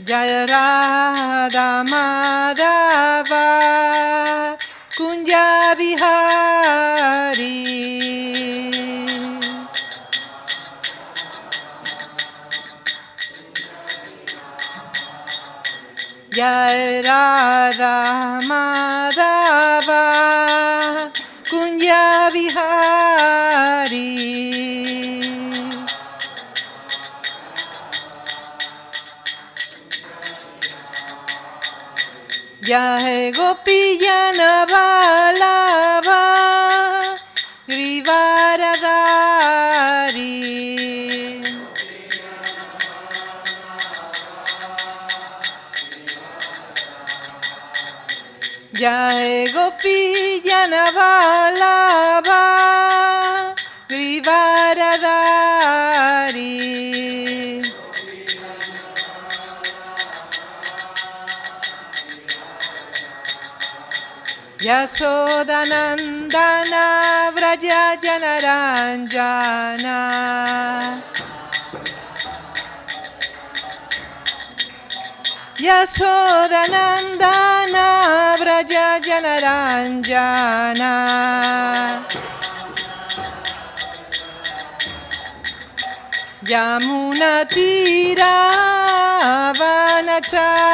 Jaya Radha Madhava Kunja Bihari. Jaya Radha Madhava Kunja Bihari. Jai Gopijana Vallabha Grivaradari. Jai Gopijana Vallabha Grivaradari. Yasodanandana Vraja Janaranjana. Yasodanandana Vraja Janaranjana. Yamuna Tira Vanachari.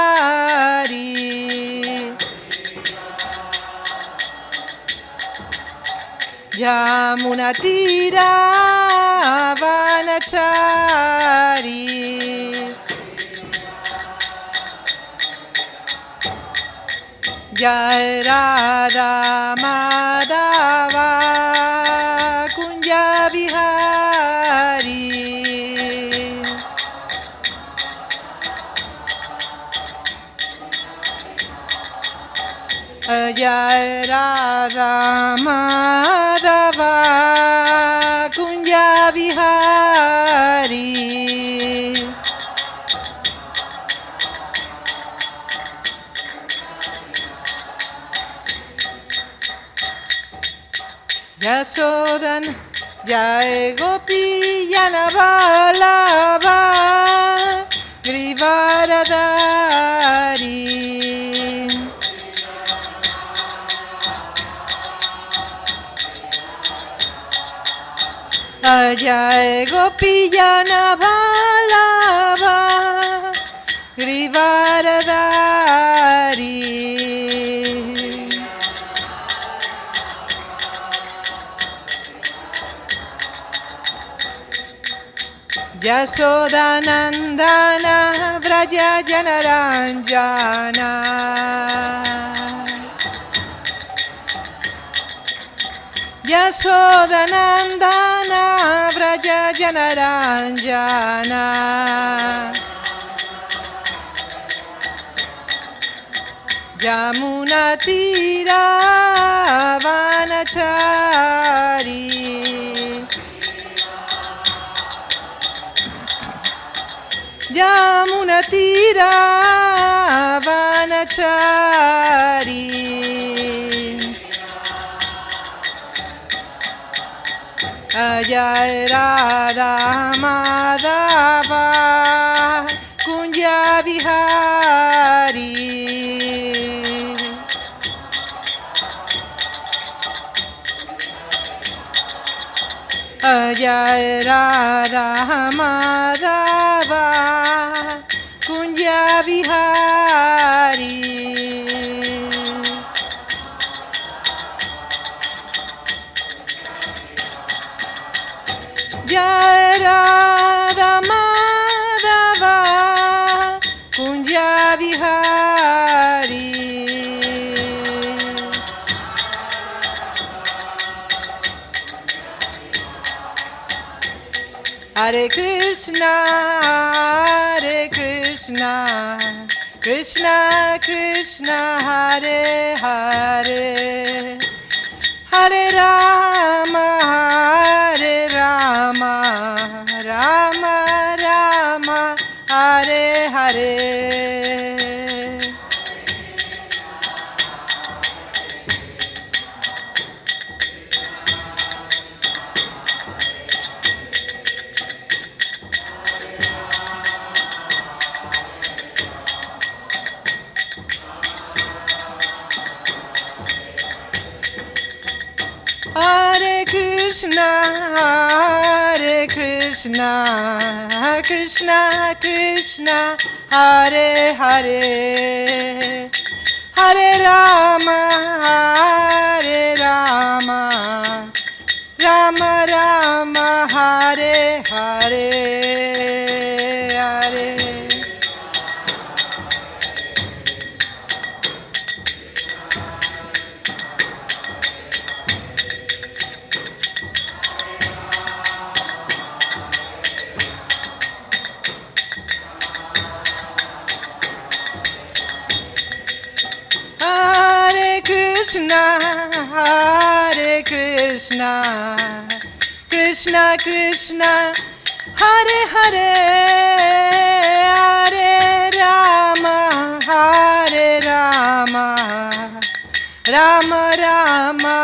Yamuna Tira Vanachari. Jai Radha Madhava Kunja Bihari. Jai Radha Madhava Kunja Bihari. Yasodan Jai Gopijana Vallabha Grivaradari. Jai Gopijana Vallabha Grivaradari. Yasodanandana Vraja Janaranjana. Yasodanandana Vraja Janaranjana. Yamuna Tira Vanachari. Yamuna Tira Vanachari. Jai Radha Madhava Kunja Bihari. Jai Radha Madhava Kunja Bihari. Jai Radha Madhava Kunja Bihari. Hare Krishna, Hare Krishna, Krishna Krishna, Hare Hare, Hare Rama, Hare Rama, Rama Rama, Hare Hare. Hare Krishna, Krishna Krishna, Hare Hare, Hare Rama, Rama Rama, Hare Hare, Hare. Hare Krishna, Krishna Krishna, Hare Hare, Hare Rama, Rama Rama,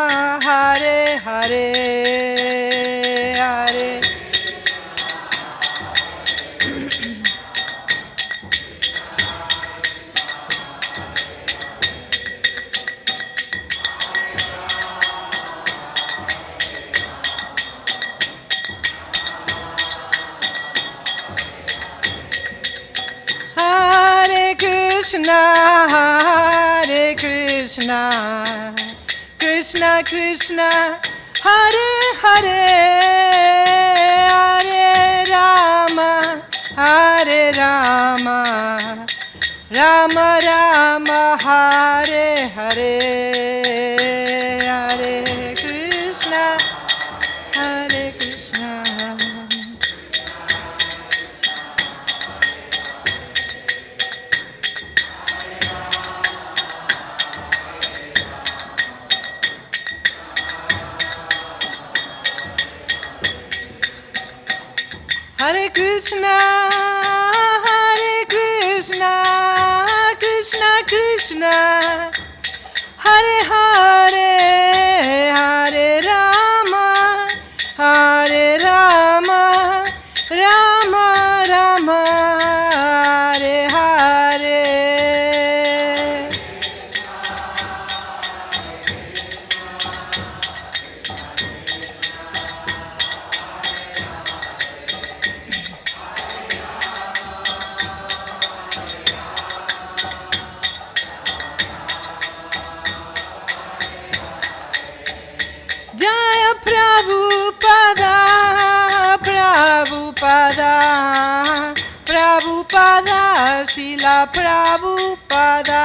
Hare Hare, Hare. Hare Krishna, Krishna Krishna, Hare Hare, Hare Rama, Rama Rama, Hare Hare, Hare Krishna, Hare Krishna. Hare Krishna, Krishna Krishna, Hare Hare, Hare Rama, Rama Rama, Hare Hare. Jaya Prabhupada, Prabhupada, Prabhupada, Srila Prabhupada.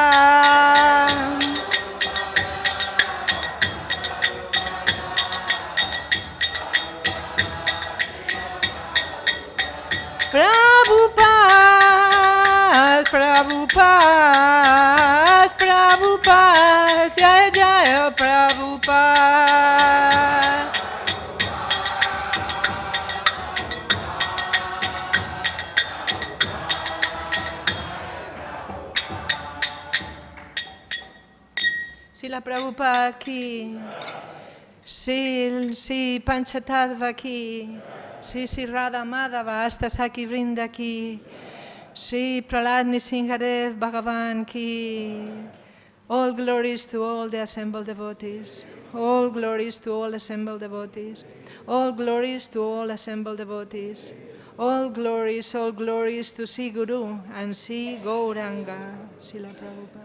Prabhupada, Prabhupada, Prabhupada, Jaya Jaya Prabhupada. Srila Prabhupada aquí, sí, Panchatattva aquí, sí, Radha Madhava, Astasaki Vrinda aquí, sí, Prahlad Nrsimhadev Bhagavan aquí. All glories to all the assembled devotees. All glories to all assembled devotees. All glories to all assembled devotees. All glories to Sri Guru and Sri Gauranga. Srila Prabhupada.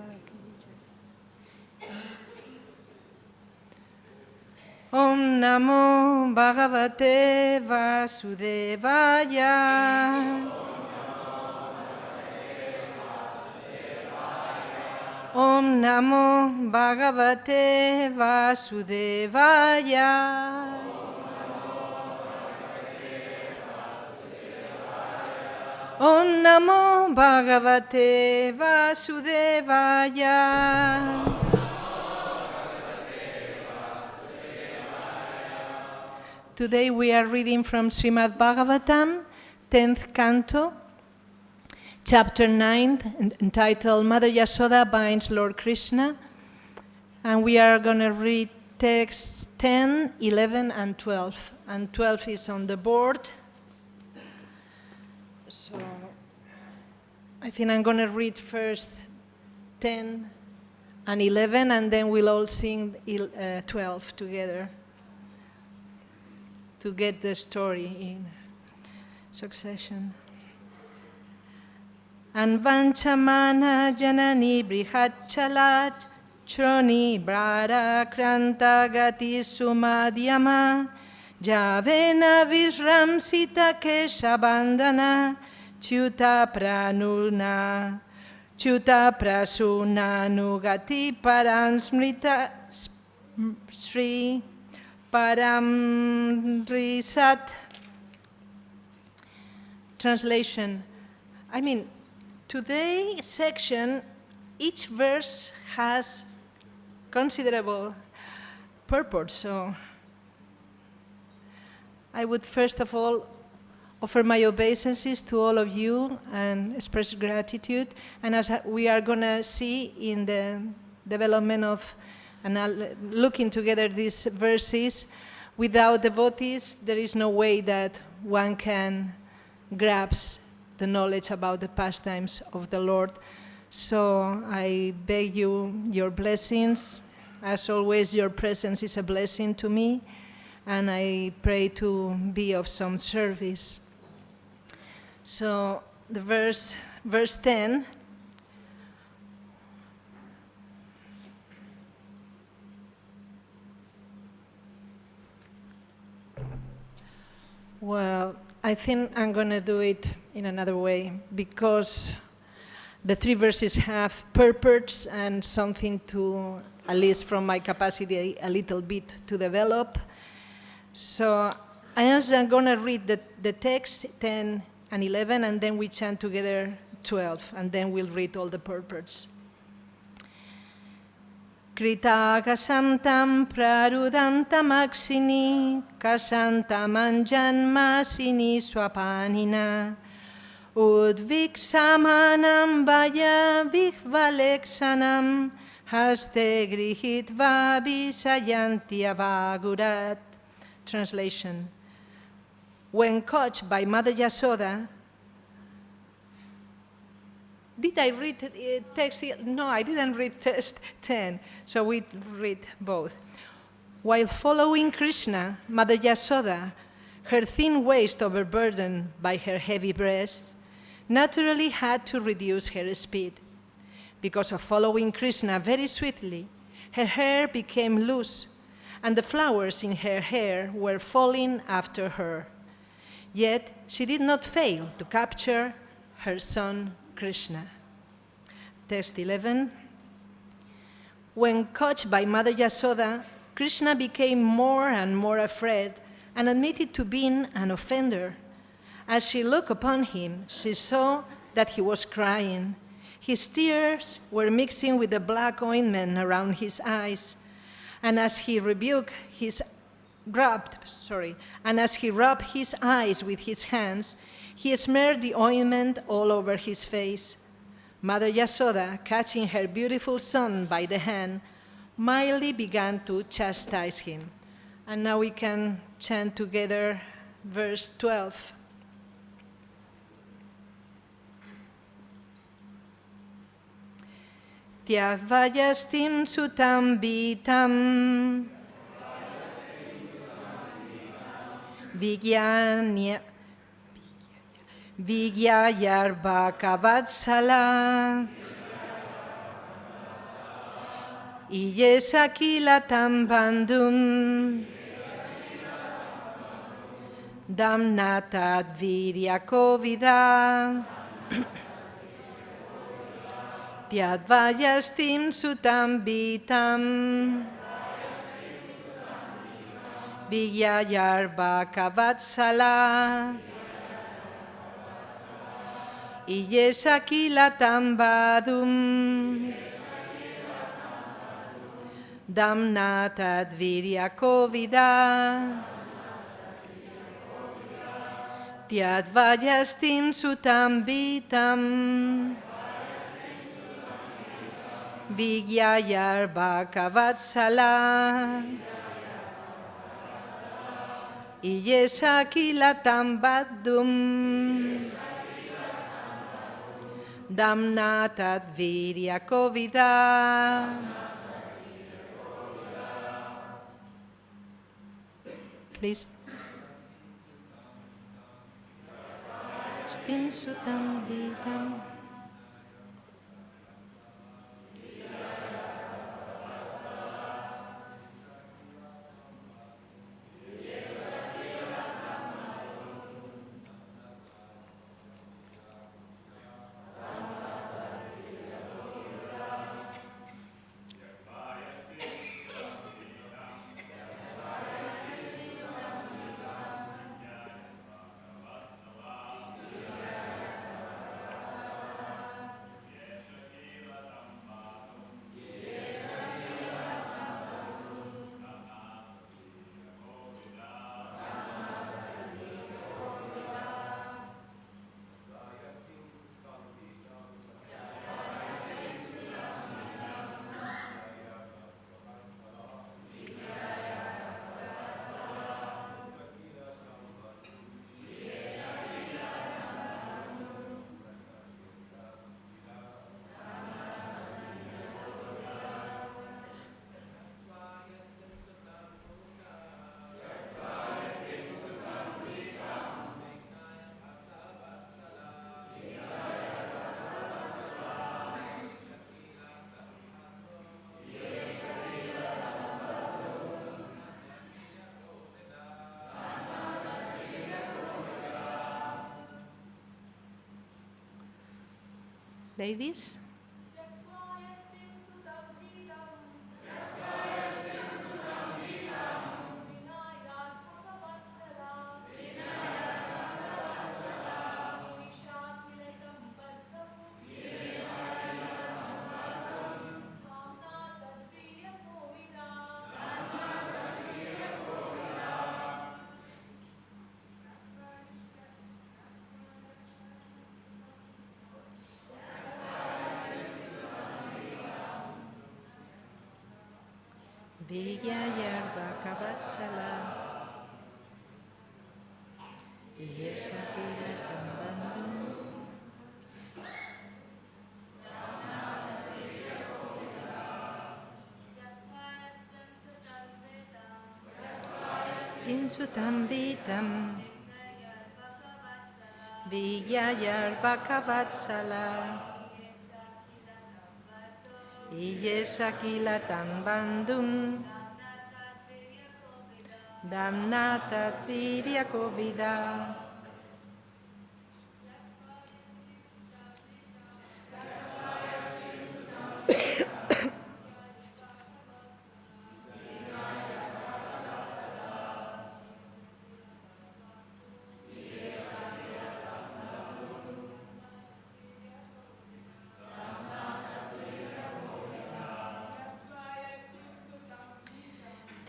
Om Namo Bhagavate Vasudevaya. Om Namo Bhagavate Vasudevaya. Om Namo Bhagavate Vasudevaya. Today we are reading from Srimad Bhagavatam, 10th canto, chapter 9, entitled Mother Yashoda binds Lord Krishna. And we are going to read texts 10, 11, and 12. And 12 is on the board. So I think I'm going to read first 10 and 11, and then we'll all sing 12 together. to get the story in succession. Anvanchamana janani brihatchalat Chroni brara kranta gati sumadhyama Javena visramsita keshabandana Chuta pranuna Chuta prasuna nugati paransmrita Sri Paramrisat. Translation. Today's section, each verse has considerable purport. So I would first of all offer my obeisances to all of you and express gratitude. And as we are going to see in the development of and looking together these verses, without devotees, there is no way that one can grasp the knowledge about the pastimes of the Lord. So I beg you your blessings. As always, your presence is a blessing to me, and I pray to be of some service. So the verse 10. Well, I think I'm going to do it in another way, because the three verses have purports and something to, at least from my capacity, a little bit to develop. So I'm going to read the text 10 and 11, and then we chant together 12, and then we'll read all the purports. Krita kasamtam prarudantamaksini kasantamanjanmasini swapanina udviksamanam vaya vihvaleksanam haste grihitva visayantyavagurat. Translation. When coached by Mother Yasoda, did I read text? No, I didn't read text 10, so we read both. While following Krishna, Mother Yasoda, her thin waist overburdened by her heavy breasts, naturally had to reduce her speed. Because of following Krishna very swiftly, her hair became loose, and the flowers in her hair were falling after her. Yet she did not fail to capture her son Krishna. Text 11. When coached by Mother Yasoda, Krishna became more and more afraid and admitted to being an offender. As she looked upon him, she saw that he was crying. His tears were mixing with the black ointment around his eyes, and as he rubbed his eyes with his hands, he smeared the ointment all over his face. Mother Yasoda, catching her beautiful son by the hand, mildly began to chastise him. And now we can chant together verse 12. Tyavayastim sutam vitam Vigyayarbhakavatsala Iyesakilatam bandum Damnatad viryakovida Tyadvayastim sutam vitam Vigyayarbhakavatsala Iyesakilatam badum Damnatad viryakovida Tyadvayastim sutam vitam Vigyayarbhakavatsala Iyesakilatam badum Damnatad viryakovida. Please Yastim Sutam Vitam. Ladies? Vijayar Bhakavatsala Yesakila Tambandum Tinsutam Vitam Vijayar Bhakavatsala Yesakila Tambandum Damnatat Virya Kovida.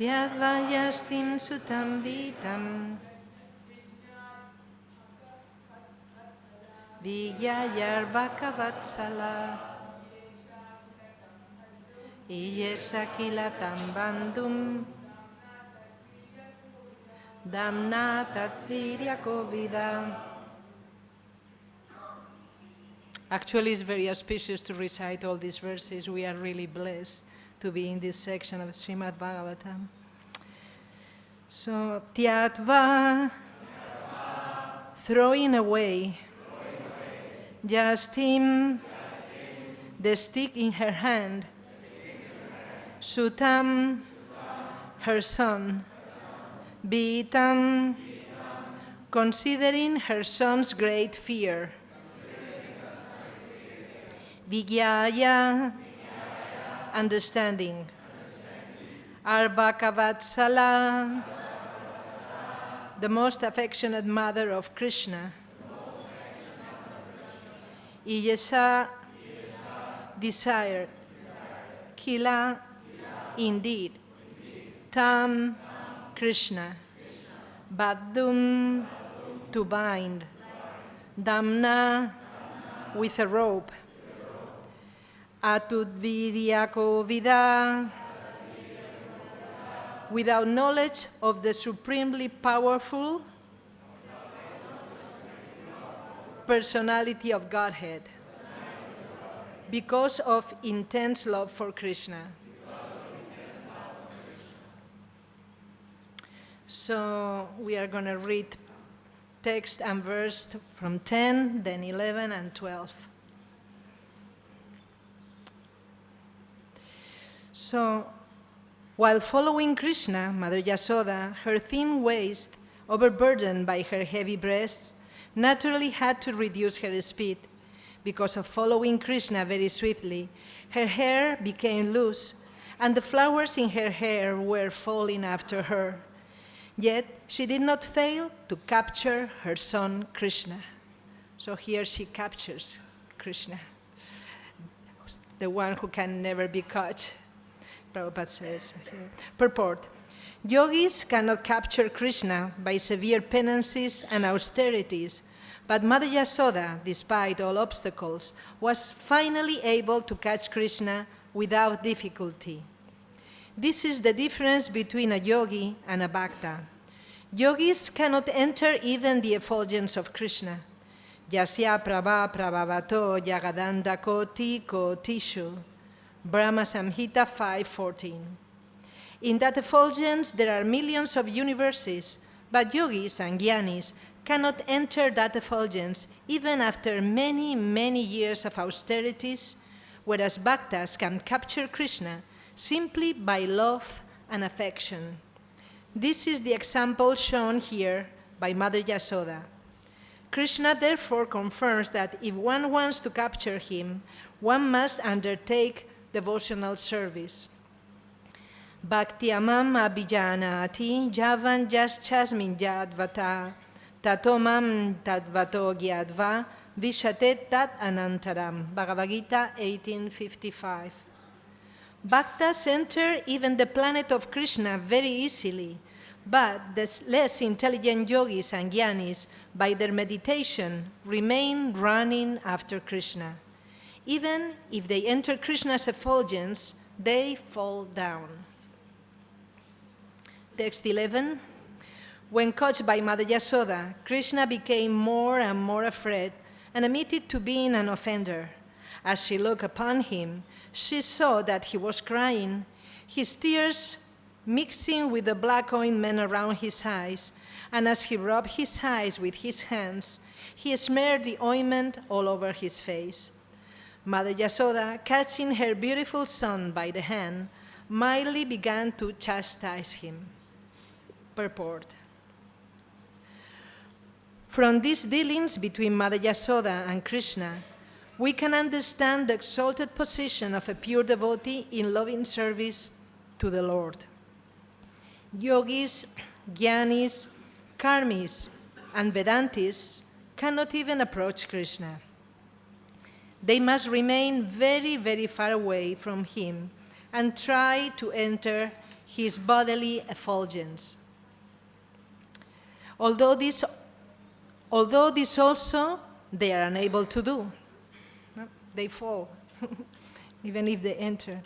Tyadvayastim Sutam Vitam Vijayar Bhakavatsala Iyesakila Tambandum Damnatat Virya Kovida. Actually, it's very auspicious to recite all these verses. We are really blessed to be in this section of Srimad Bhagavatam. So, Tyatva, throwing away, Jastim, the stick in her hand, Sutam, her son, Vitam, considering her son's great fear, Vigyaya, understanding, Arbhakavatsala, the most affectionate mother of Krishna, Iyesa, desire, Kila, indeed, Tam, Krishna, Baddum, to bind, Damna, with a rope, Atudviryako Vida, without knowledge of the supremely powerful personality of Godhead, because of intense love for Krishna. So we are going to read text and verse from 10, then 11 and 12. So, while following Krishna, Mother Yasoda, her thin waist, overburdened by her heavy breasts, naturally had to reduce her speed. Because of following Krishna very swiftly, her hair became loose, and the flowers in her hair were falling after her. Yet she did not fail to capture her son Krishna. So here she captures Krishna, the one who can never be caught. Prabhupada says here. Purport. Yogis cannot capture Krishna by severe penances and austerities, but Mother Yasoda, despite all obstacles, was finally able to catch Krishna without difficulty. This is the difference between a yogi and a bhakta. Yogis cannot enter even the effulgence of Krishna. Yasya prabha prabhavato yagadanda koti kotishu. Brahma Samhita 5:14. In that effulgence there are millions of universes, but yogis and jnanis cannot enter that effulgence even after many, many years of austerities, whereas bhaktas can capture Krishna simply by love and affection. This is the example shown here by Mother Yasoda. Krishna therefore confirms that if one wants to capture him, one must undertake devotional service. Bhaktyamam abhijanati javan jaschasmin jadvata tatomam tadvato gyadva vishatet tat anantaram. Bhagavad Gita 18:55. Bhaktas enter even the planet of Krishna very easily, but the less intelligent yogis and jnanis, by their meditation, remain running after Krishna. Even if they enter Krishna's effulgence, they fall down. Text 11. When caught by Mother Yasoda, Krishna became more and more afraid and admitted to being an offender. As she looked upon him, she saw that he was crying, his tears mixing with the black ointment around his eyes, and as he rubbed his eyes with his hands, he smeared the ointment all over his face. Mother Yasoda, catching her beautiful son by the hand, mildly began to chastise him. Purport. From these dealings between Mother Yasoda and Krishna, we can understand the exalted position of a pure devotee in loving service to the Lord. Yogis, jnanis, karmis, and Vedantis cannot even approach Krishna. They must remain very, very far away from him and try to enter his bodily effulgence. Although this also they are unable to do. They fall, even if they enter.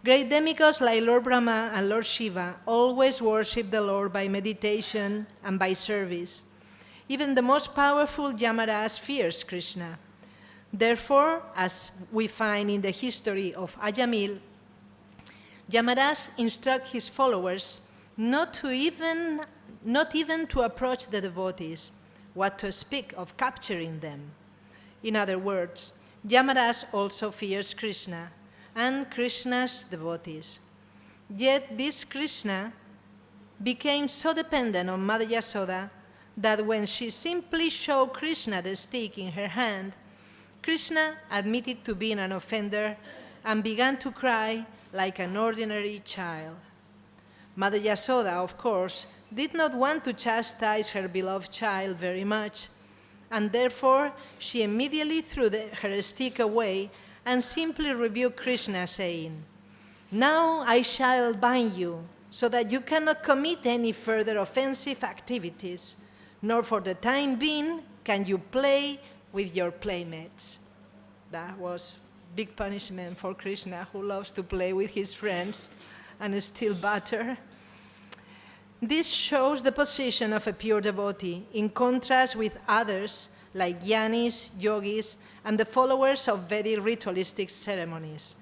Great demigods like Lord Brahma and Lord Shiva always worship the Lord by meditation and by service. Even the most powerful Yamaraj fears Krishna. Therefore, as we find in the history of Ajamil, Yamaraj instructs his followers not even to approach the devotees, what to speak of capturing them. In other words, Yamaraj also fears Krishna and Krishna's devotees. Yet this Krishna became so dependent on Mother Yasoda that when she simply showed Krishna the stick in her hand, Krishna admitted to being an offender and began to cry like an ordinary child. Mother Yasoda, of course, did not want to chastise her beloved child very much, and therefore she immediately threw her stick away and simply rebuked Krishna, saying, "Now I shall bind you, so that you cannot commit any further offensive activities, nor for the time being can you play with your playmates." That was big punishment for Krishna, who loves to play with his friends and steal butter. This shows the position of a pure devotee, in contrast with others like jnanis, yogis, and the followers of Vedic ritualistic ceremonies.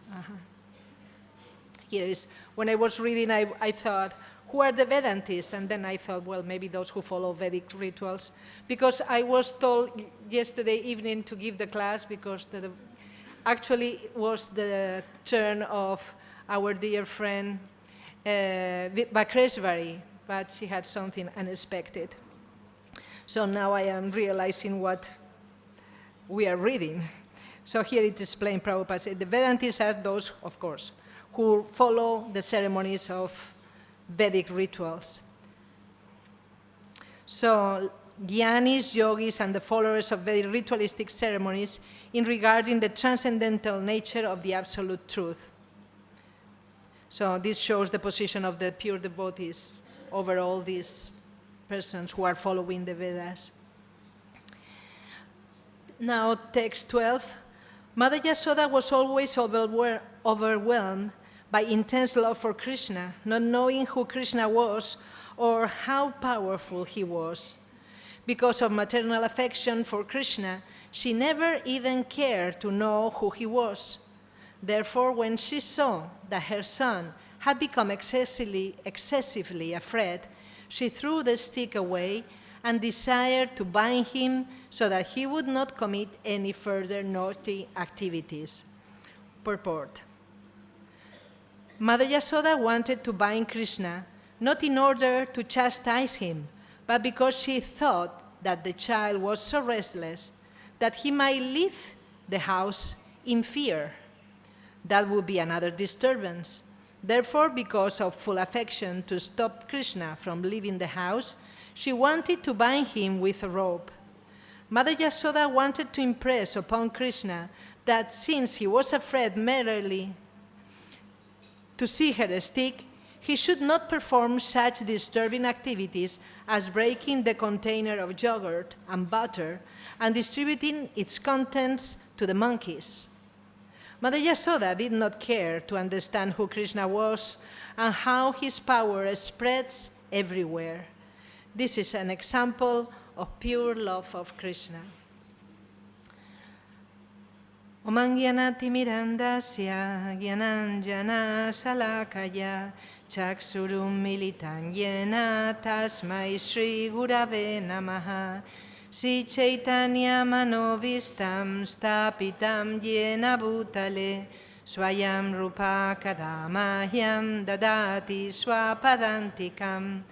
Here is, when I was reading, I thought, who are the Vedantists? And then I thought, well, maybe those who follow Vedic rituals. Because I was told yesterday evening to give the class because actually it was the turn of our dear friend Bakreshvari, but she had something unexpected. So now I am realizing what we are reading. So here it explains, Prabhupada said, the Vedantists are those, of course, who follow the ceremonies of Vedic rituals. So Jnanis, yogis, and the followers of Vedic ritualistic ceremonies in regarding the transcendental nature of the absolute truth. So this shows the position of the pure devotees over all these persons who are following the Vedas. Now, text 12. Mother Yasoda was always overwhelmed by intense love for Krishna, not knowing who Krishna was or how powerful he was. Because of maternal affection for Krishna, she never even cared to know who he was. Therefore, when she saw that her son had become excessively afraid, she threw the stick away and desired to bind him so that he would not commit any further naughty activities. Purport. Mother Yasoda wanted to bind Krishna, not in order to chastise him, but because she thought that the child was so restless that he might leave the house in fear. That would be another disturbance. Therefore, because of full affection to stop Krishna from leaving the house, she wanted to bind him with a rope. Mother Yasoda wanted to impress upon Krishna that since he was afraid merely to see her stick, he should not perform such disturbing activities as breaking the container of yogurt and butter and distributing its contents to the monkeys. Mother Yasoda did not care to understand who Krishna was and how his power spreads everywhere. This is an example of pure love of Krishna. Omangyanati mirandasya gyananjana salakaya chaksurum militan yena tasmai Shri Gurave namaha Sri Chaitanya manovistam stapitam yena bhutale swayam rupa kadamahyam dadati swapadantikam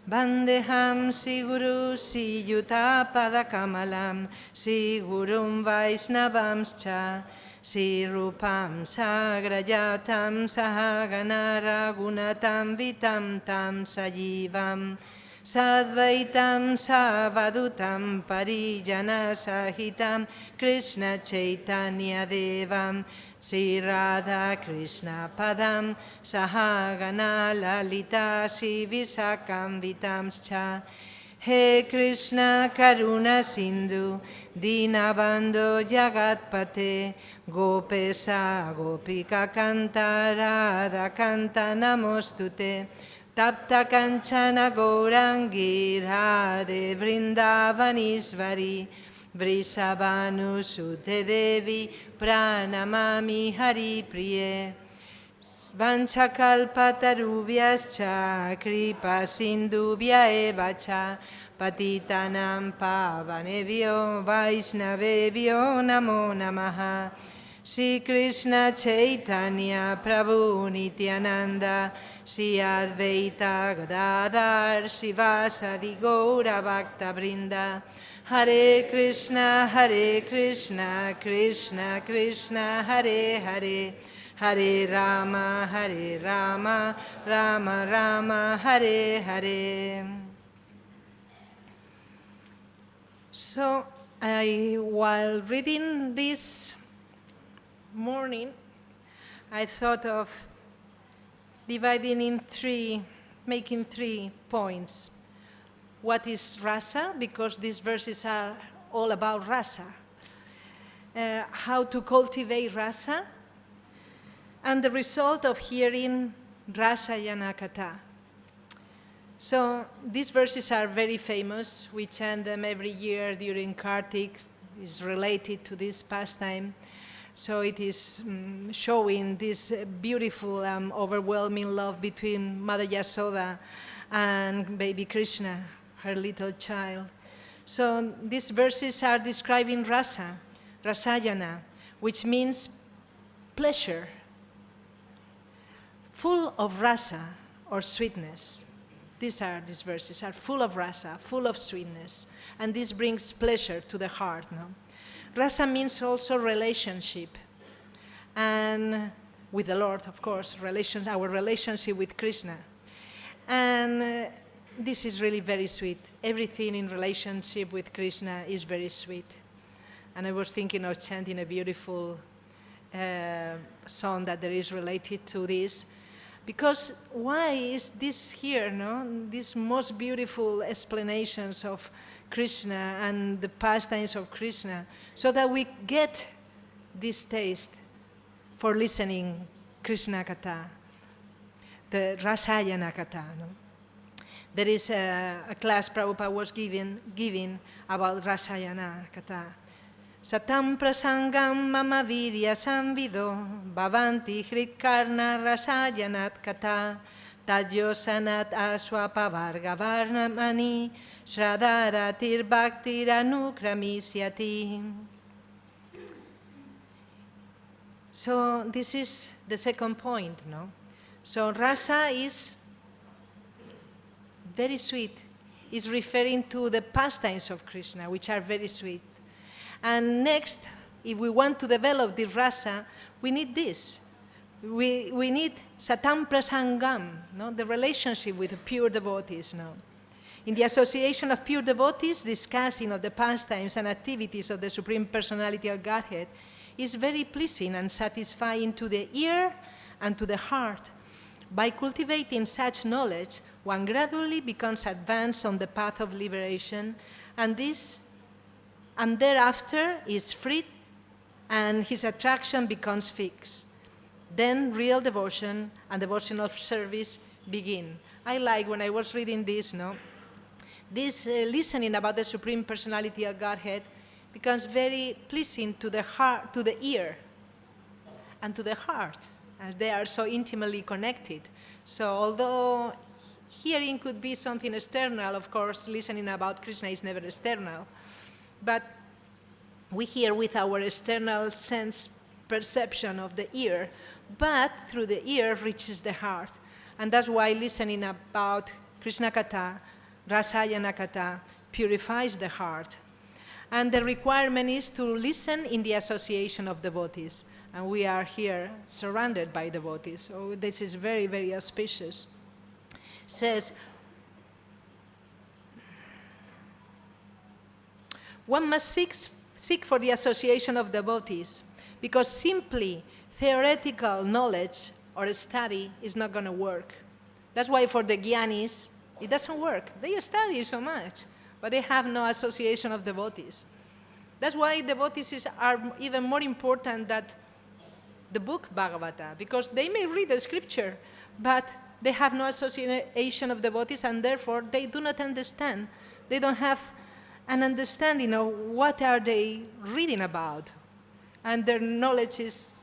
Vandeham Sri Guru Sri Yuta Padakamalam Sri Gurum Vaisnavamscha Sri Rupam Sagrajatam Sahagana Ragunatam Vitam Tam Sajivam Sadvaitam Savadutam Parijana Sahitam Krishna Chaitanya Devam Sri Radha Krishna Padam Sahagana Lalita Sri Visakam Vitamscha He Krishna Karuna Sindhu Dinabando Jagatpate Gopesa Gopika Kanta Radha Kanta Namostute Tapta Kanchana Gaurangi Radhe Vrindavanishvari Vrishabhanu Sute Devi Pranamami Hari Priye Vanchakalpatarubhyascha Kripa Sindhubhya Evacha Patitanam Pavanebhyo Vaishnavebhyo Namo Namaha Sri Krishna Chaitanya Prabhu Nityananda Sri Advaita Gadadhar Srivasadi Gaura Bhakta Vrinda Hare Krishna Krishna Krishna Hare Hare Hare Rama Rama Rama Hare Hare. So while reading this morning, I thought of dividing in making 3 points. What is rasa? Because these verses are all about rasa. How to cultivate rasa, and the result of hearing Rasayana Katha. So these verses are very famous. We chant them every year during Kartik. It's related to this pastime. So it is showing this beautiful, overwhelming love between Mother Yasoda and baby Krishna, her little child. So these verses are describing rasa, rasayana, which means pleasure, full of rasa or sweetness. These verses are full of rasa, full of sweetness, and this brings pleasure to the heart. No? Rasa means also relationship, and with the Lord, of course, our relationship with Krishna. And this is really very sweet. Everything in relationship with Krishna is very sweet. And I was thinking of chanting a beautiful song that there is related to this. Because why is this here, no? These most beautiful explanations of Krishna and the pastimes of Krishna, so that we get this taste for listening Krishna Katha, the Rasayana Katha. No? There is a class Prabhupada was giving about Rasayana Katha. Satam prasangam mama virya samvido bhavanti hritkarna rasayanat katha tadyo sanat aswapavarga varnamani shradaratir bhaktiranokramisyati. So this is the second point, no? So rasa is very sweet. It's referring to the pastimes of Krishna, which are very sweet. And next, if we want to develop the rasa, we need this. We need satam prasangam, no? The relationship with pure devotees. No? In the association of pure devotees, discussing of the pastimes and activities of the Supreme Personality of Godhead is very pleasing and satisfying to the ear and to the heart. By cultivating such knowledge, one gradually becomes advanced on the path of liberation, and thereafter is freed, and his attraction becomes fixed. Then real devotion and devotional service begin. I like when I was reading this, no? This listening about the Supreme Personality of Godhead becomes very pleasing to the heart, to the ear, and to the heart, as they are so intimately connected. So although hearing could be something external, of course, listening about Krishna is never external. But we hear with our external sense perception of the ear, but through the ear reaches the heart. And that's why listening about Krishna Katha, Rasayana Katha, purifies the heart. And the requirement is to listen in the association of devotees. And we are here surrounded by devotees. So this is very, very auspicious. Says, one must seek for the association of devotees, because simply theoretical knowledge or study is not going to work. That's why for the Gyanis, it doesn't work. They study so much, but they have no association of devotees. That's why devotees are even more important than the book Bhagavata, because they may read the scripture, but they have no association of devotees, and therefore they do not understand. They don't have an understanding of what are they reading about, and their knowledge is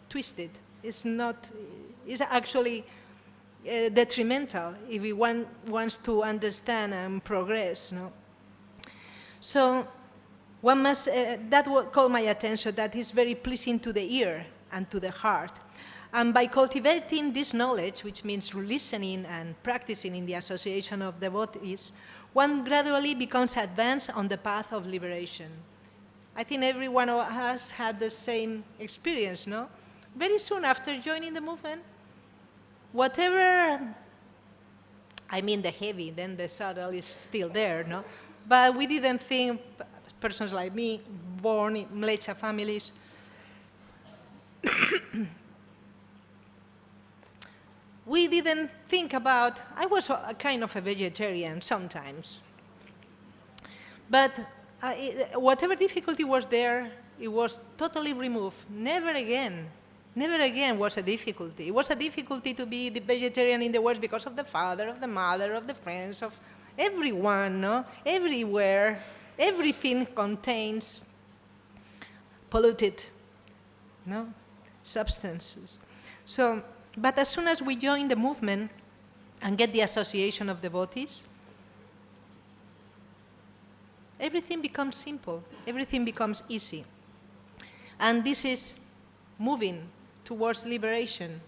twisted. It's actually detrimental if we wants to understand and progress. No? So one must, that would call my attention, that is very pleasing to the ear and to the heart. And by cultivating this knowledge, which means listening and practicing in the association of devotees, one gradually becomes advanced on the path of liberation. I think every one of us had the same experience, no? Very soon after joining the movement, whatever, I mean the heavy, then the subtle is still there, no? But we didn't think, persons like me, born in Mlecha families, we didn't think about, I was a kind of a vegetarian sometimes. But whatever difficulty was there, it was totally removed. Never again was a difficulty. It was a difficulty to be the vegetarian in the West because of the father, of the mother, of the friends, of everyone, no? Everywhere, everything contains polluted, no? Substances. So, but as soon as we joined the movement, and get the association of devotees, everything becomes simple, everything becomes easy. And this is moving towards liberation.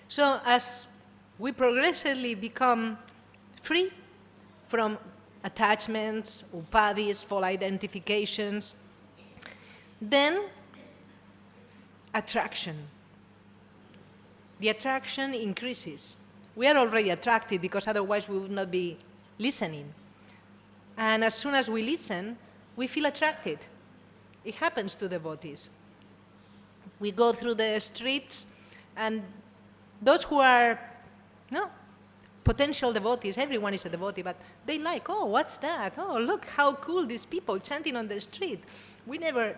So as we progressively become free from attachments, upadhis, false identifications, then attraction. The attraction increases. We are already attracted because otherwise we would not be listening. And as soon as we listen, we feel attracted. It happens to devotees. We go through the streets, and those who are potential devotees, everyone is a devotee, but they like, oh, what's that? Oh, look how cool these people chanting on the street. We never...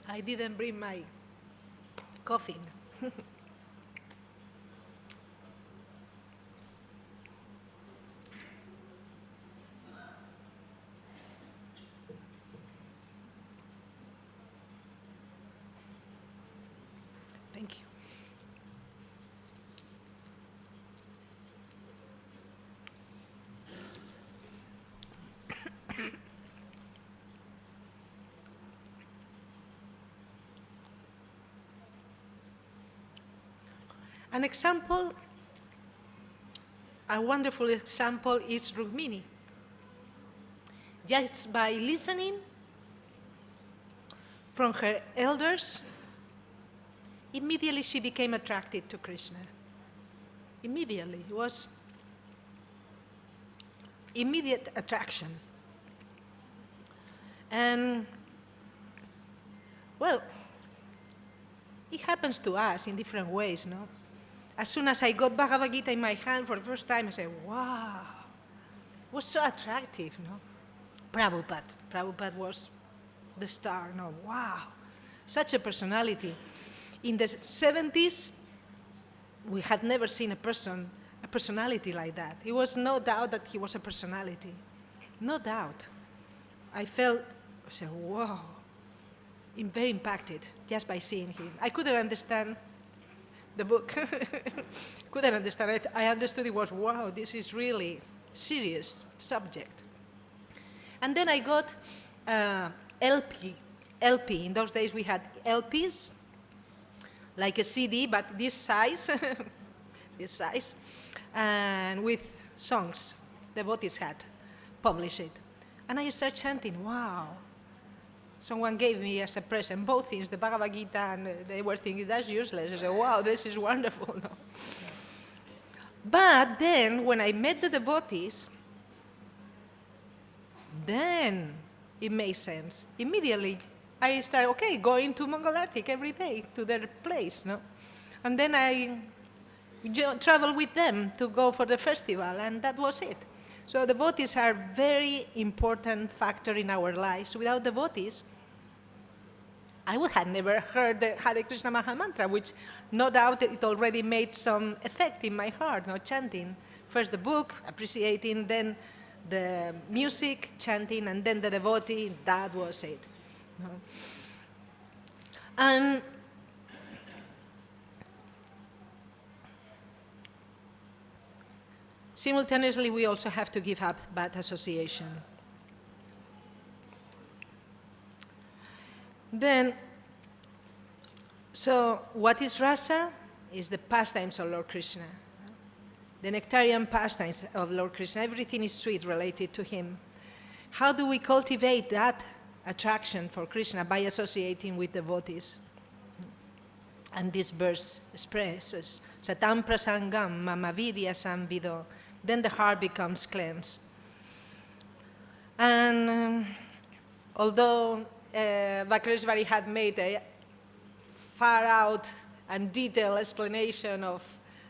I didn't bring my coffee. Thank you. An example, a wonderful example is Rukmini. Just by listening from her elders, immediately she became attracted to Krishna. Immediately. It was immediate attraction. And, well, it happens to us in different ways, no? As soon as I got Bhagavad Gita in my hand for the first time, I said, wow, it was so attractive, no? Prabhupada was the star, no? Wow, such a personality. In the 70s, we had never seen a personality like that. It was no doubt that he was a personality. No doubt. I said, wow, very impacted just by seeing him. I couldn't understand the book. Couldn't understand. I understood it was, wow, this is really serious subject. And then I got LP. In those days we had LPs, like a CD, but this size, and with songs. Devotees had published it. And I started chanting, wow. Someone gave me as a present both things, the Bhagavad Gita, and they were thinking, that's useless. I said, wow, this is wonderful. No? But then, when I met the devotees, then it made sense. Immediately, I started, okay, going to Mangalartik every day, to their place. No? And then I traveled with them to go for the festival, and that was it. So devotees are a very important factor in our lives. Without devotees, I would have never heard the Hare Krishna Mahamantra, which no doubt it already made some effect in my heart, no, chanting. First the book, appreciating, then the music, chanting, and then the devotee, that was it. No? And simultaneously, we also have to give up bad association. Then, so what is rasa? Is the pastimes of Lord Krishna. The nectarian pastimes of Lord Krishna. Everything is sweet related to him. How do we cultivate that attraction for Krishna? By associating with devotees. And this verse expresses, Satam prasangam mamavirya samvido. Then the heart becomes cleansed. And although Vakreshvari had made a far-out and detailed explanation of,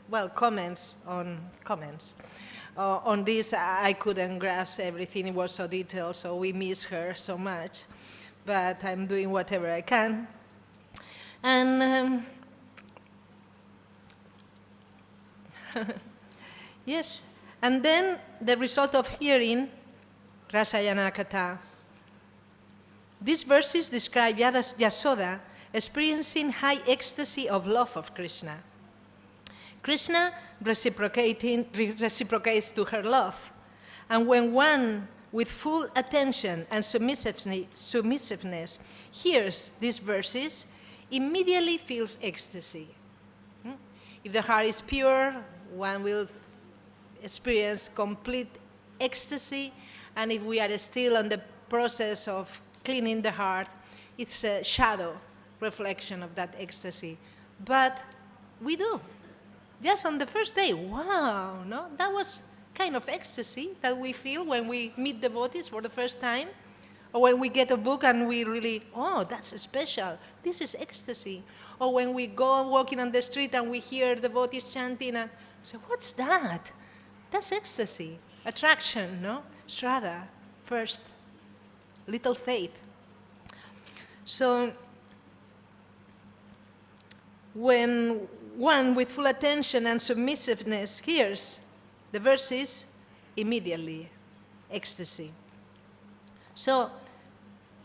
well, comments on comments, on this, I couldn't grasp everything. It was so detailed, so we miss her so much. But I'm doing whatever I can. And yes, and then the result of hearing Rasayana Katha. These verses describe Yasoda experiencing high ecstasy of love of Krishna. Krishna reciprocates to her love. And when one with full attention and submissiveness hears these verses, immediately feels ecstasy. If the heart is pure, one will experience complete ecstasy, and if we are still on the process of cleaning the heart, it's a shadow reflection of that ecstasy. But we do. Just on the first day, wow, no? That was kind of ecstasy that we feel when we meet devotees for the first time, or when we get a book and we really, oh, that's special. This is ecstasy. Or when we go walking on the street and we hear devotees chanting and say, what's that? That's ecstasy, attraction, no? Shraddha, first, little faith. So when one with full attention and submissiveness hears the verses, immediately ecstasy. So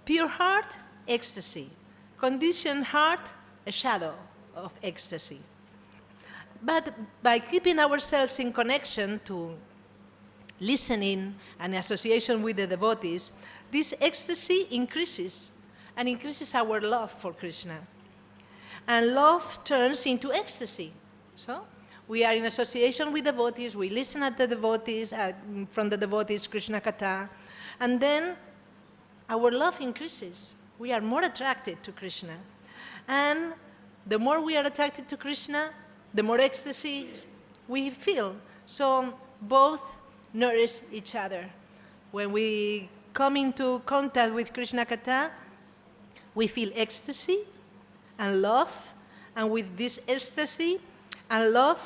pure heart, ecstasy. Conditioned heart, a shadow of ecstasy. But by keeping ourselves in connection to listening and association with the devotees, this ecstasy increases and increases our love for Krishna. And love turns into ecstasy. So we are in association with devotees, we listen at the devotees, from the devotees, Krishna Katha, and then our love increases. We are more attracted to Krishna. And the more we are attracted to Krishna, the more ecstasy we feel. So both nourish each other. When we come into contact with Krishna Katha, we feel ecstasy and love, and with this ecstasy and love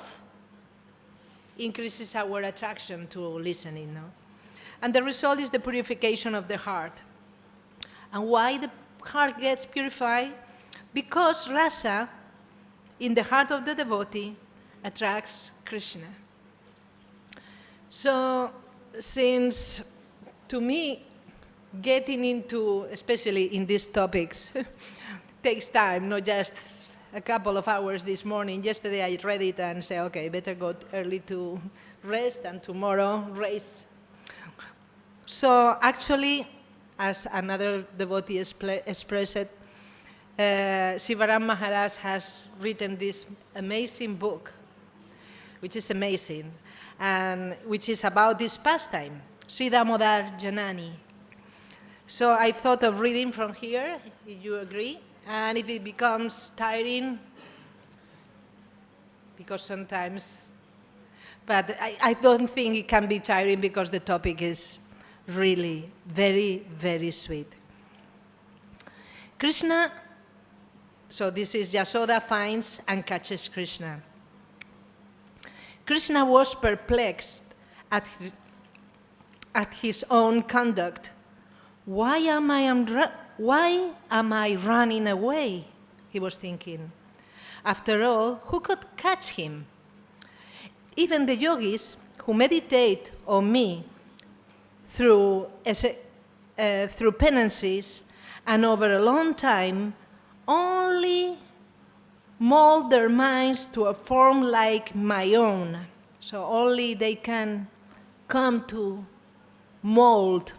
increases our attraction to listening. No? And the result is the purification of the heart. And why the heart gets purified? Because rasa, in the heart of the devotee, attracts Krishna. So, since to me, getting into, especially in these topics, takes time, not just a couple of hours this morning. Yesterday I read it and said, okay, better go early to rest and tomorrow race. So actually, as another devotee expressed it, Sivaram Maharaj has written this amazing book, which is amazing, and which is about this pastime, Sri Damodar Janani. So I thought of reading from here, if you agree, and if it becomes tiring, because sometimes, but I don't think it can be tiring because the topic is really very, very sweet. Krishna, so this is Yasoda finds and catches Krishna. Krishna was perplexed at his own conduct. Why am I running away? He was thinking. After all, who could catch him? Even the yogis who meditate on me through penances and over a long time only mold their minds to a form like my own. So only they can come to mold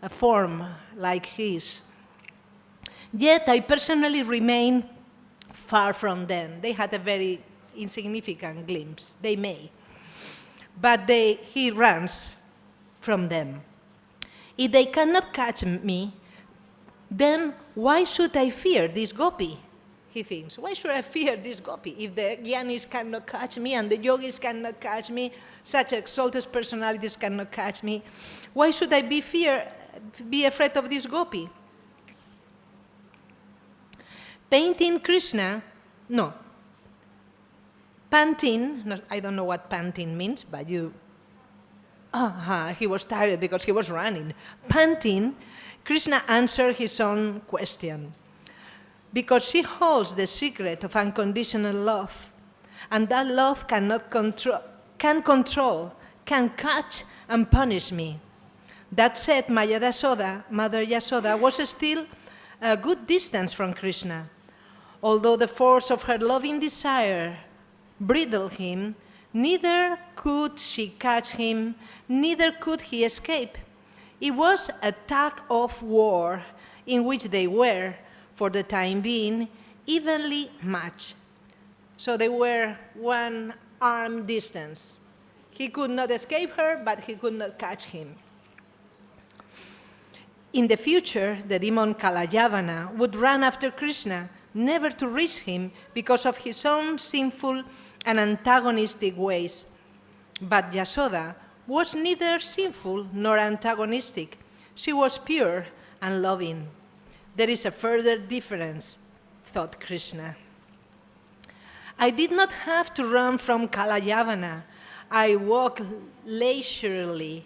a form like his. Yet I personally remain far from them. They had a very insignificant glimpse. They may. But he runs from them. If they cannot catch me, then why should I fear this gopi? He thinks, why should I fear this gopi? If the gyanis cannot catch me and the yogis cannot catch me, such exalted personalities cannot catch me, why should I be afraid of this gopi? Painting Krishna, no. Panting, I don't know what panting means, but he was tired because he was running. Panting, Krishna answered his own question. Because she holds the secret of unconditional love, and that love can catch and punish me. That said, Mother Yasoda, was still a good distance from Krishna. Although the force of her loving desire bridled him, neither could she catch him, neither could he escape. It was a tug of war in which they were, for the time being, evenly matched. So they were one arm distance. He could not escape her, but he could not catch him. In the future, the demon Kalayavana would run after Krishna, never to reach him because of his own sinful and antagonistic ways. But Yasoda was neither sinful nor antagonistic. She was pure and loving. There is a further difference, thought Krishna. I did not have to run from Kalayavana. I walked leisurely.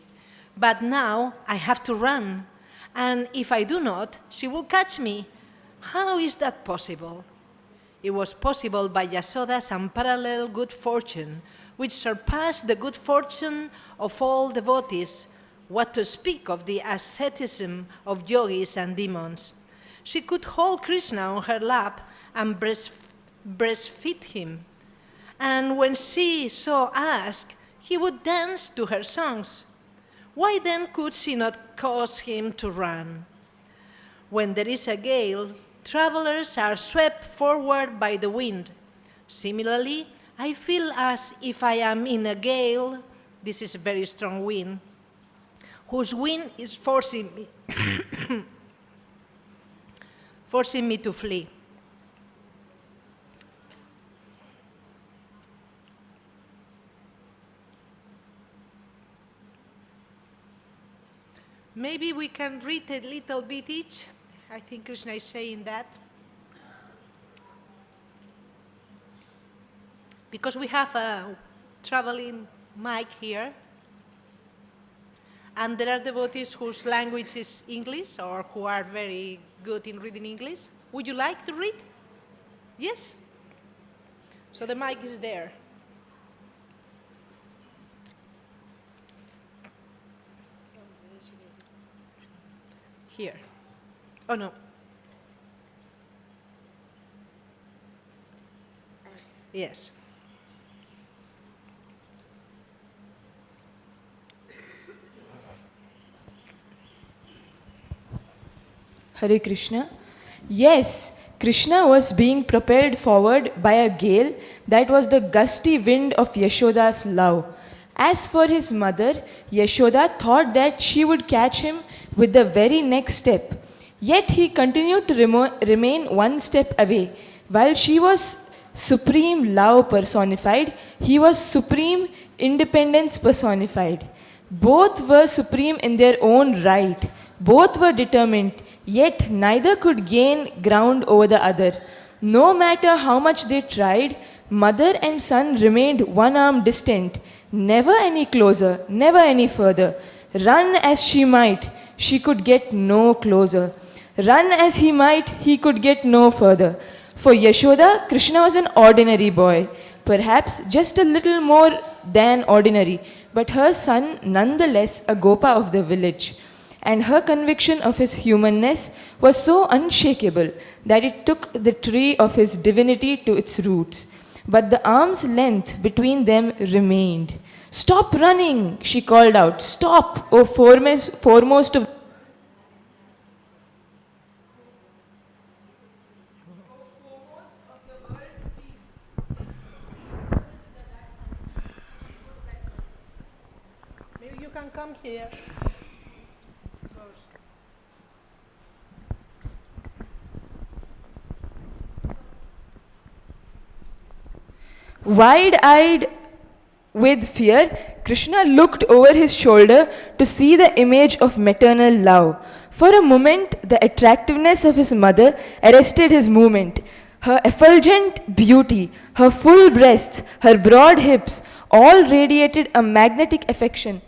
But now I have to run. And if I do not, she will catch me. How is that possible? It was possible by Yasoda's unparalleled good fortune, which surpassed the good fortune of all devotees, what to speak of the asceticism of yogis and demons. She could hold Krishna on her lap and breastfeed him. And when she so asked, he would dance to her songs. Why then could she not cause him to run? When there is a gale, travelers are swept forward by the wind. Similarly, I feel as if I am in a gale, this is a very strong wind, whose wind is forcing me to flee. Maybe we can read a little bit each. I think Krishna is saying that. Because we have a traveling mic here, and there are devotees whose language is English or who are very good in reading English. Would you like to read? Yes? So the mic is there. Here. Oh, no. Yes. Hare Krishna. Yes, Krishna was being propelled forward by a gale that was the gusty wind of Yashoda's love. As for his mother, Yashoda thought that she would catch him with the very next step. Yet he continued to remain one step away. While she was supreme love personified, he was supreme independence personified. Both were supreme in their own right. Both were determined, yet neither could gain ground over the other. No matter how much they tried, mother and son remained one arm distant, never any closer, never any further. Run as she might, she could get no closer. Run as he might, he could get no further. For Yashoda, Krishna was an ordinary boy, perhaps just a little more than ordinary, but her son nonetheless a Gopa of the village. And her conviction of his humanness was so unshakable that it took the tree of his divinity to its roots. But the arm's length between them remained. "Stop running," she called out. "Stop, O foremost of..." Maybe you can come here. Wide-eyed with fear, Krishna looked over his shoulder to see the image of maternal love. For a moment, the attractiveness of his mother arrested his movement. Her effulgent beauty, her full breasts, her broad hips, all radiated a magnetic affection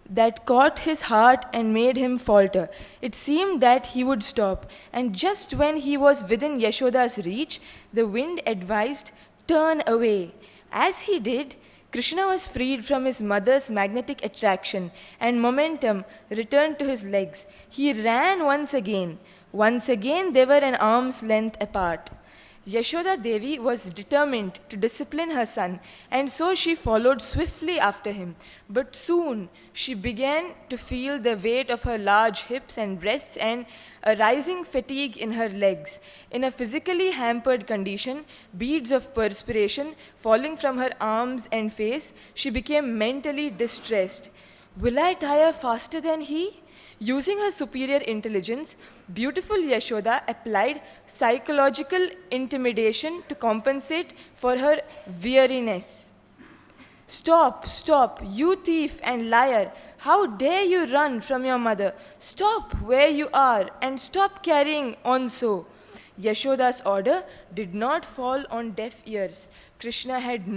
that caught his heart and made him falter. It seemed that he would stop, and just when he was within Yashoda's reach, the wind advised, "Turn away." As he did, Krishna was freed from his mother's magnetic attraction, and momentum returned to his legs. He ran once again. Once again, they were an arm's length apart. Yashoda Devi was determined to discipline her son, and so she followed swiftly after him. But soon she began to feel the weight of her large hips and breasts and a rising fatigue in her legs. In a physically hampered condition, beads of perspiration falling from her arms and face, she became mentally distressed. Will I tire faster than he? Using her superior intelligence, beautiful Yashoda applied psychological intimidation to compensate for her weariness. "Stop, stop, you thief and liar! How dare you run from your mother? Stop where you are and stop carrying on so." Yashoda's order did not fall on deaf ears. Krishna had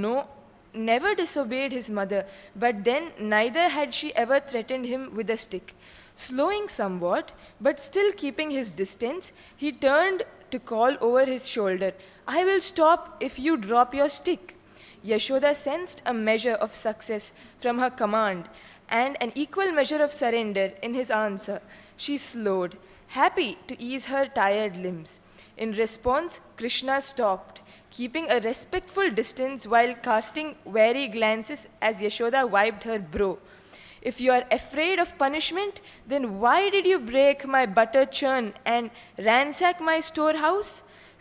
never disobeyed his mother, but then neither had she ever threatened him with a stick. Slowing somewhat, but still keeping his distance, he turned to call over his shoulder, "I will stop if you drop your stick." Yashoda sensed a measure of success from her command and an equal measure of surrender in his answer. She slowed, happy to ease her tired limbs. In response, Krishna stopped, keeping a respectful distance while casting wary glances as Yashoda wiped her brow. "If you are afraid of punishment, then why did you break my butter churn and ransack my storehouse?"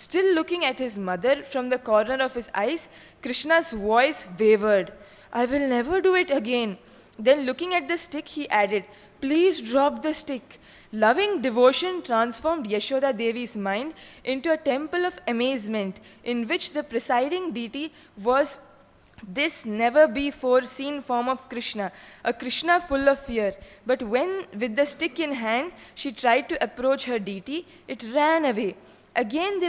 Still looking at his mother from the corner of his eyes, Krishna's voice wavered. "I will never do it again." Then looking at the stick, he added, "Please drop the stick." Loving devotion transformed Yashoda Devi's mind into a temple of amazement in which the presiding deity was this never-before-seen form of Krishna, a Krishna full of fear. But when, with the stick in hand, she tried to approach her deity, it ran away. Again they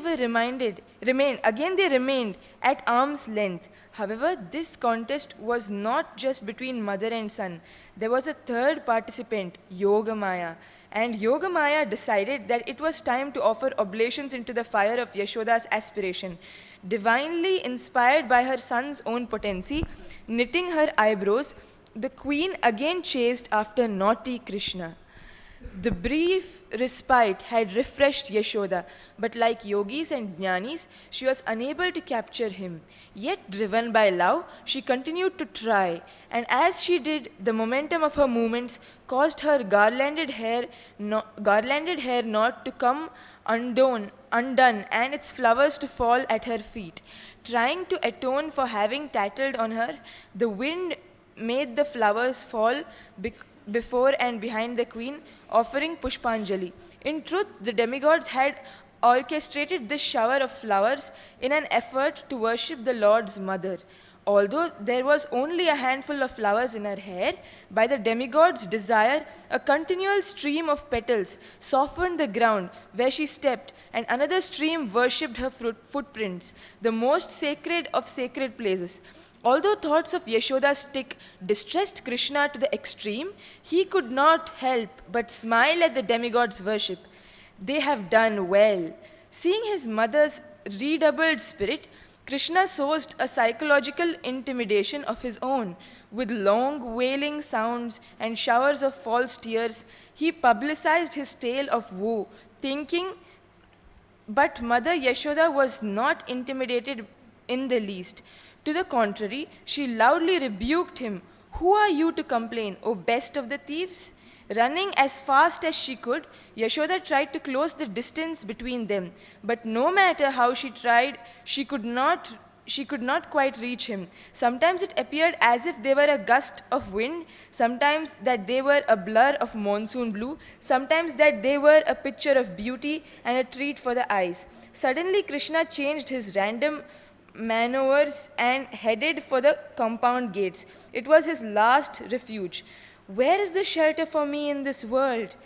remained at arm's length. However, this contest was not just between mother and son. There was a third participant, Yogamaya. And Yogamaya decided that it was time to offer oblations into the fire of Yashoda's aspiration. Divinely inspired by her son's own potency, knitting her eyebrows, the queen again chased after naughty Krishna. The brief respite had refreshed Yashoda, but like yogis and jnanis, she was unable to capture him. Yet, driven by love, she continued to try, and as she did, the momentum of her movements caused her garlanded hair knot to come undone, and its flowers to fall at her feet. Trying to atone for having tattled on her, the wind made the flowers fall before and behind the queen, offering Pushpanjali. In truth, the demigods had orchestrated this shower of flowers in an effort to worship the Lord's mother. Although there was only a handful of flowers in her hair, by the demigod's desire, a continual stream of petals softened the ground where she stepped, and another stream worshipped her footprints, the most sacred of sacred places. Although thoughts of Yashoda's stick distressed Krishna to the extreme, he could not help but smile at the demigod's worship. They have done well. Seeing his mother's redoubled spirit, Krishna sourced a psychological intimidation of his own. With long wailing sounds and showers of false tears, he publicized his tale of woe, thinking, but Mother Yashoda was not intimidated in the least. To the contrary, she loudly rebuked him. "Who are you to complain, O best of the thieves?" Running as fast as she could, Yashoda tried to close the distance between them. But no matter how she tried, she could not quite reach him. Sometimes it appeared as if they were a gust of wind, sometimes that they were a blur of monsoon blue, sometimes that they were a picture of beauty and a treat for the eyes. Suddenly Krishna changed his random maneuvers and headed for the compound gates. It was his last refuge. "Where is the shelter for me in this world?"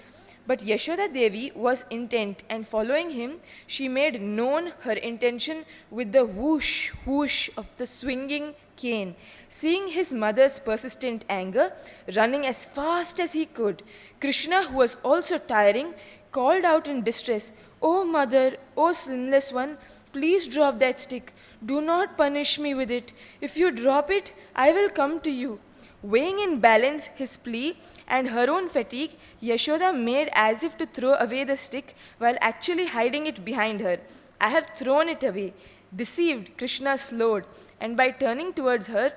But Yashoda Devi was intent, and following him, she made known her intention with the whoosh, whoosh of the swinging cane. Seeing his mother's persistent anger, running as fast as he could, Krishna, who was also tiring, called out in distress, "O mother, O sinless one, please drop that stick. Do not punish me with it. If you drop it, I will come to you." Weighing in balance his plea and her own fatigue, Yashoda made as if to throw away the stick while actually hiding it behind her. "I have thrown it away." Deceived, Krishna slowed, and by turning towards her,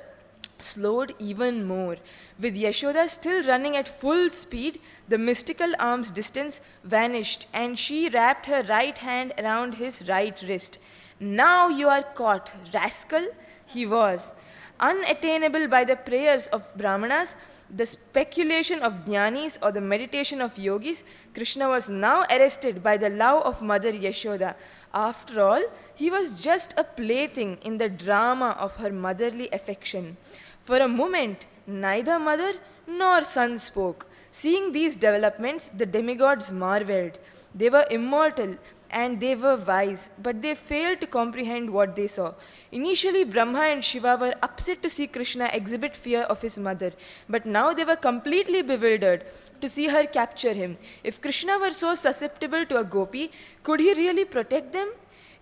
slowed even more. With Yashoda still running at full speed, the mystical arm's distance vanished, and she wrapped her right hand around his right wrist. "Now you are caught, rascal," he was. Unattainable by the prayers of Brahmanas, the speculation of jnanis, or the meditation of yogis, Krishna was now arrested by the love of Mother Yashoda. After all, he was just a plaything in the drama of her motherly affection. For a moment, neither mother nor son spoke. Seeing these developments, the demigods marveled. They were immortal and they were wise, but they failed to comprehend what they saw. Initially, Brahma and Shiva were upset to see Krishna exhibit fear of his mother, but now they were completely bewildered to see her capture him. If Krishna were so susceptible to a gopi, could he really protect them?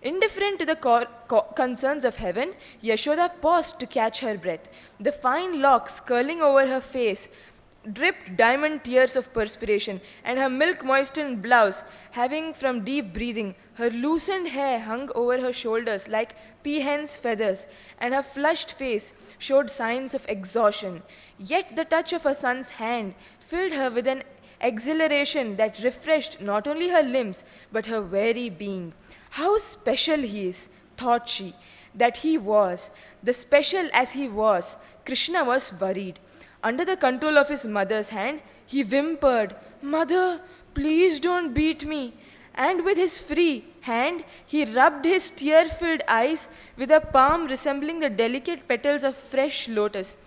Indifferent to the concerns of heaven, Yashoda paused to catch her breath. The fine locks curling over her face dripped diamond tears of perspiration, and her milk-moistened blouse, having from deep breathing, her loosened hair hung over her shoulders like peahen's feathers, and her flushed face showed signs of exhaustion. Yet the touch of her son's hand filled her with an exhilaration that refreshed not only her limbs, but her very being. "How special he is," thought she. That he was. The special as he was, Krishna was worried. Under the control of his mother's hand, he whimpered, "Mother, please don't beat me." And with his free hand, he rubbed his tear-filled eyes with a palm resembling the delicate petals of fresh lotus.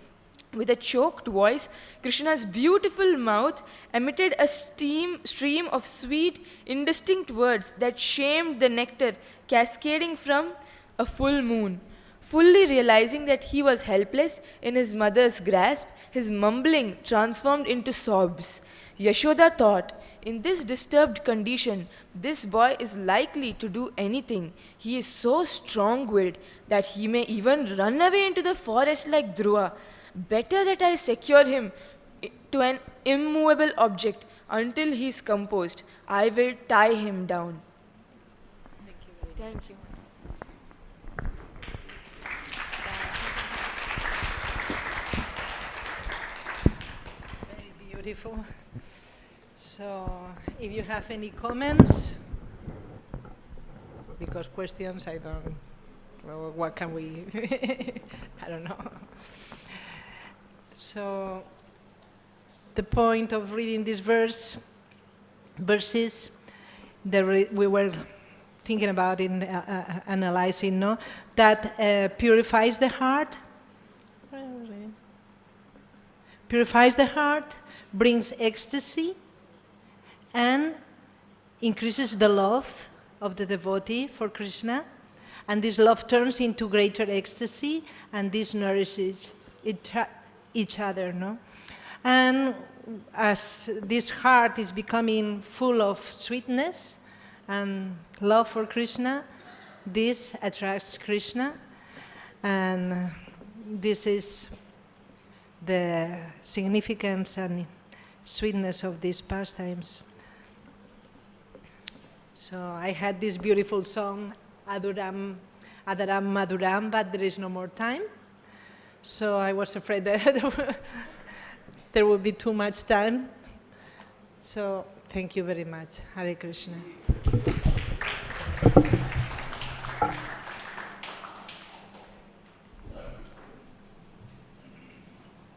With a choked voice, Krishna's beautiful mouth emitted a stream of sweet, indistinct words that shamed the nectar cascading from a full moon. Fully realizing that he was helpless in his mother's grasp, his mumbling transformed into sobs. Yashoda thought, in this disturbed condition, this boy is likely to do anything. He is so strong-willed that he may even run away into the forest like Dhruva. Better that I secure him to an immovable object until he is composed. I will tie him down. Thank you. Beautiful. So, if you have any comments, because questions, I don't, well, what can we, I don't know. So, the point of reading this verses, we were thinking about in analyzing, no, that purifies the heart. Purifies the heart, brings ecstasy, and increases the love of the devotee for Krishna. And this love turns into greater ecstasy, and this nourishes each other, no? And as this heart is becoming full of sweetness and love for Krishna, this attracts Krishna, and this is the significance and sweetness of these pastimes. So I had this beautiful song, Aduram, Adaram Maduram, but there is no more time. So I was afraid that there would be too much time. So thank you very much. Hare Krishna.